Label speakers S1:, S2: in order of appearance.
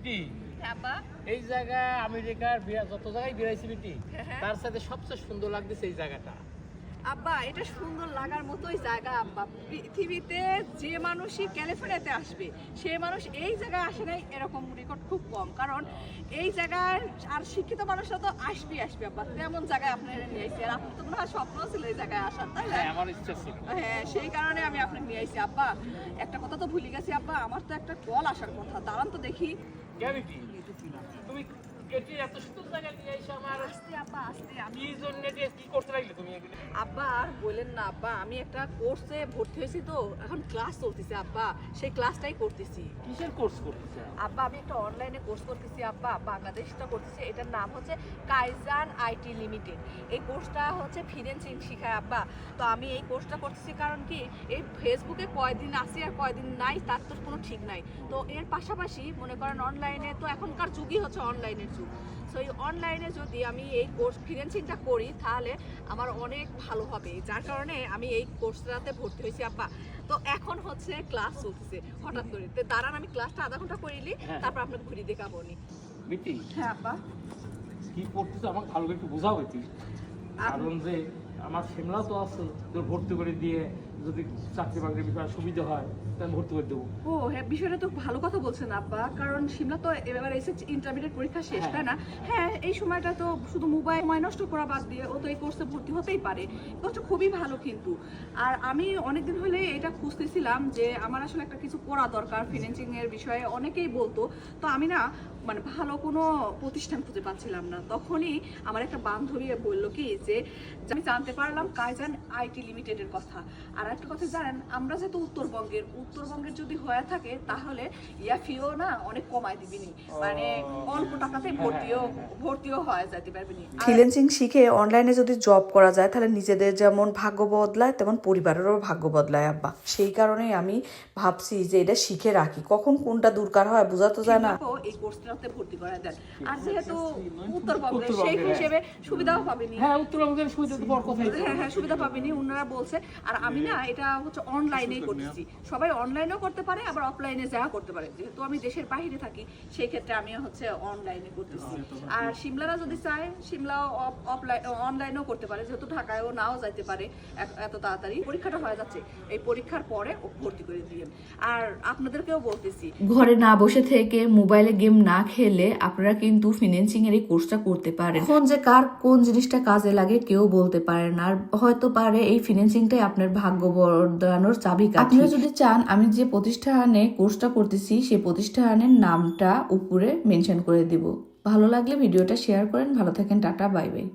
S1: বিটি
S2: আব্বা
S1: এই জায়গা আমেরিকার যত জায়গায় বেড়াইছি বিটি তার সাথে সবচেয়ে সুন্দর লাগতেছে এই জায়গাটা।
S2: আব্বা এটা সুন্দর লাগার মতোই জায়গা আব্বা। পৃথিবীতে যে মানুষই ক্যালিফোর্নিয়াতে আসবে সে মানুষ এই জায়গায় আসে নাই এরকম রেকর্ড খুব কম, কারণ এই জায়গার আর শিক্ষিত মানুষরা তো আসবে আব্বা। তেমন জায়গায় আপনারা নিয়ে আসছি, আর আপনার তো মনে হয় স্বপ্ন ছিল এই জায়গায় আসার, তাই না?
S1: আমার ইচ্ছা ছিল।
S2: হ্যাঁ, সেই কারণে আমি আপনাকে নিয়ে আসছি আব্বা। একটা কথা তো ভুলে গেছি আব্বা, আমার তো একটা কল আসার কথা, দাঁড়ান তো দেখি।
S1: কে বিটি তুমি এটি এত সুন্দর জায়গা নিয়ে এসে আমার
S2: আস্তে আব্বা আস্তে।
S1: কি জন্য কি করতে লাগলে তুমি এগুলো?
S2: আব্বা আর বললেন না আব্বা, আমি একটা কোর্সে ভর্তি হয়েছি তো এখন ক্লাস চলতেছে আব্বা, সেই ক্লাসটাই করতেছি।
S1: কিসের কোর্স করতেছ?
S2: আব্বা আমি একটা অনলাইনে কোর্স করতেছি আব্বা, বাংলাদেশটা করতেছি। এটার নাম হচ্ছে কাইজান আইটি লিমিটেড। এই কোর্সটা হচ্ছে ফ্রিল্যান্সিং শেখায় আব্বা। তো আমি এই কোর্সটা করতেছি কারণ কি এই ফেসবুকে কয়দিন আসি আর কয়দিন নাই তার তো কোনো ঠিক নাই। তো এর পাশাপাশি মনে করেন অনলাইনে তো এখনকার যুগই হচ্ছে অনলাইনের যুগ। সো এই অনলাইনে যদি আমি এই কোর্স ফ্রিল্যান্সিংটা করি তাহলে আমার অনেক ভালো হবে, যার কারণে আমি এই কোর্সটাতে ভর্তি হয়েছি আব্বা। তো এখন হচ্ছে ক্লাস চলতেছে হঠাৎ করে, তো দাঁড়ান আমি ক্লাসটা আধা ঘন্টা করিলি তারপর আপনাকে ঘুরি দেখাবো নি।
S1: বিটি
S2: হ্যাঁ আব্বা।
S1: কি পড়তেছ আমাকে ভালো করে একটু বোঝাও বিটি, কারণ যে আমার সিমলা তো আছে, তোর ভর্তি করে দিয়ে যদি চাকরি বাকরির বিষয়ে সুবিধা হয় তাহলে ভর্তি করে দেবো।
S2: ও হ্যাঁ, বিষয়টা তো ভালো কথা বলছেন আব্বা, কারণ সিমলা তো এবার এসেছে ইন্টারমিডিয়েট পরীক্ষা শেষ, তাই না? হ্যাঁ, এই সময়টা তো শুধু মোবাইল সময় নষ্ট করা বাদ দিয়ে ও তো এই কোর্সে ভর্তি হতেই পারে। কোর্সটা খুবই ভালো কিন্তু। আর আমি অনেকদিন হলে এটা খুঁজতেছিলাম যে আমার আসলে একটা কিছু করা দরকার ফিন্যান্সিং এর বিষয়ে, অনেকেই বলতো। তো আমি না মানে ভালো কোনো প্রতিষ্ঠান খুঁজে পাচ্ছিলাম না। তখনই আমার একটা বান্ধবী বললো কি যে আমি জানতে পারলাম কাইজান আইটি লিমিটেডের কথা। আর একটা কথা জানেন, আমরা যেহেতু উত্তরবঙ্গের যদি হয়ে থাকে তাহলে ফিও না অনেক কমায় দিবিনি, মানে অল্প টাকাতে ভর্তিও হয়ে যেতে পারবিনি।
S3: ফ্রিল্যান্সিং শিখে অনলাইনে যদি জব করা যায় তাহলে নিজেদের যেমন ভাগ্য বদলায় তেমন পরিবারেরও ভাগ্য বদলায় আব্বা। সেই কারণেই আমি ভাবছি যে এটা শিখে রাখি, কখন কোনটা দরকার হয় বোঝা তো যায় না।
S2: এই কোর্সটাতে ভর্তি করা দেন, আর যেহেতু উত্তরবঙ্গে সেই হিসেবে সুবিধাও পাবেনি।
S1: হ্যাঁ, উত্তরবঙ্গের সুবিধা তো বড় কথাই।
S2: হ্যাঁ, সুবিধা পাবেনি ওনারা বলছে। আর আমি না এটা হচ্ছে অনলাইনেই করতেছি, সবাই অনলাইনেও করতে পারে আবার অফলাইনে যা করতে পারে। যেহেতু আমি দেশের বাইরে থাকি সেই ক্ষেত্রে আমি হচ্ছে অনলাইনে করতেছি। আর সিমলারা যদি চায় সিমলাও অনলাইনেও করতে পারে, যেহেতু ঢাকায়ও নাও যাইতে পারে এত তাড়াতাড়ি। পরীক্ষাটা হয়ে যাচ্ছে, এই পরীক্ষার পরে ভর্তি করে দিয়েন। আর আপনাদেরকেও বলতেছি,
S3: ঘরে না বসে থেকে মোবাইলে গেম না খেলে আপনারা কিন্তু ফিন্যান্সিং এর এই কোর্সটা করতে পারেন। এখন যে কার কোন জিনিসটা কাজে লাগে কেউ বলতে পারে না, আর হয়তো পারে এই ফিন্যান্সিংটাই আপনার ভাগ্য বদলানোর চাবিকাঠি। আপনারা যদি চান আমি যে প্রতিষ্ঠানে কোর্সটা করতেছি সেই প্রতিষ্ঠানের নামটা উপরে মেনশন করে দিব। ভালো লাগলে ভিডিওটা শেয়ার করেন। ভালো থাকেন, টাটা, বাই বাই।